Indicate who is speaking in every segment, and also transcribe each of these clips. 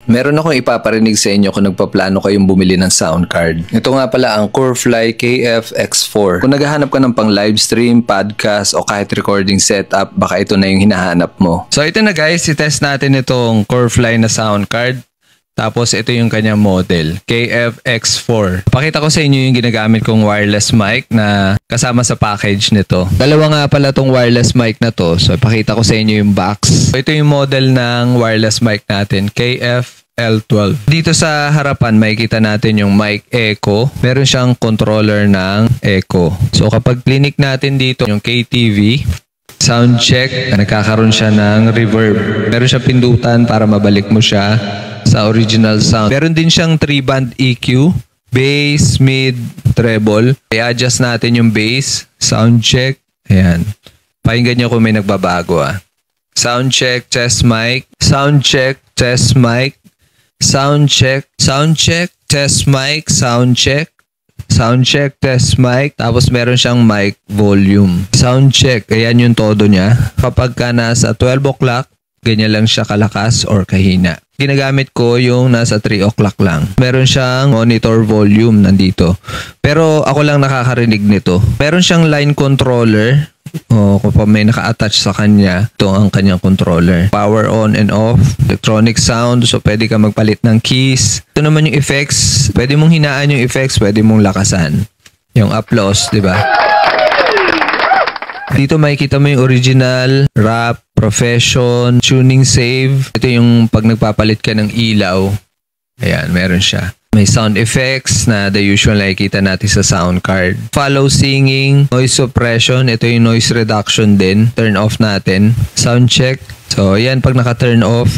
Speaker 1: Meron akong ipaparinig sa inyo kung nagpaplano kayong bumili ng sound card. Ito nga pala ang Corefly KF-X4. Kung naghahanap ka ng pang livestream, podcast o kahit recording setup, baka ito na yung hinahanap mo. So ito na guys, i-test natin itong Corefly na sound card. Tapos ito yung kanyang model, KF-X4. Pakita ko sa inyo yung ginagamit kong wireless mic na kasama sa package nito. Dalawa nga pala tong wireless mic na to. So ipakita ko sa inyo yung box. So, ito yung model ng wireless mic natin, KF-L12. Dito sa harapan, makikita natin yung mic echo. Meron siyang controller ng echo. So kapag clinic natin dito yung KTV, sound check, nagkakaroon siya ng reverb. Meron siyang pindutan para mabalik mo siya sa original sound. Meron din siyang 3-band EQ, bass, mid, treble. I-adjust natin yung bass, sound check. Ayan. Pakinggan nyo kung may nagbabago Sound check, test mic. Sound check, test mic. Sound check, test mic, sound check. Sound check, test mic. Tapos meron siyang mic volume. Sound check, ayan yung todo niya. Kapag ka nasa 12 o'clock, ganyan lang siya kalakas or kahina. Ginagamit ko yung nasa 3 o'clock lang. Meron siyang monitor volume nandito. Pero ako lang nakakarinig nito. Meron siyang line controller. Kung pa may naka-attach sa kanya, ito ang kanyang controller. Power on and off, electronic sound, so pwede ka magpalit ng keys. Ito naman yung effects. Pwede mong hinaan yung effects, pwede mong lakasan. Yung applause, di ba? Dito makikita mo yung original, rap, profession, tuning save. Ito yung pag nagpapalit ka ng ilaw. Ayan, meron siya. May sound effects na the usual nakikita natin sa sound card. Follow singing, noise suppression. Ito yung noise reduction din. Turn off natin. Sound check. So, ayan, pag naka-turn off.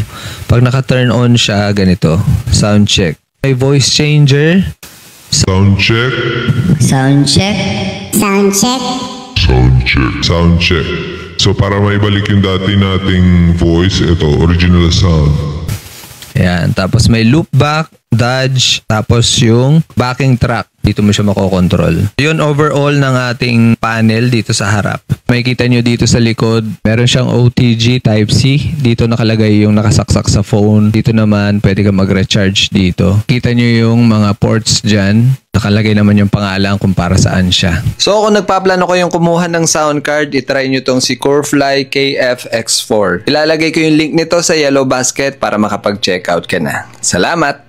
Speaker 1: Pag naka-turn on siya, ganito. Sound check. May voice changer.
Speaker 2: Sound check.
Speaker 3: Sound check. Sound check.
Speaker 2: Sound check. Sound check. So para maibalik yung dati nating voice, ito, original sound.
Speaker 1: Ayan. Tapos may loop back, dodge, tapos yung backing track. Dito mo siya makokontrol. Yun overall ng ating panel dito sa harap. Makikita nyo dito sa likod, meron siyang OTG Type-C. Dito nakalagay yung nakasaksak sa phone. Dito naman, pwede ka mag-recharge dito. Kita nyo yung mga ports dyan. Nakalagay naman yung pangalan kung para saan siya. So kung nagpaplano ko yung kumuha ng sound card, itry nyo tong si Corefly KF-X4. Ilalagay ko yung link nito sa yellow basket para makapag-checkout ka na. Salamat!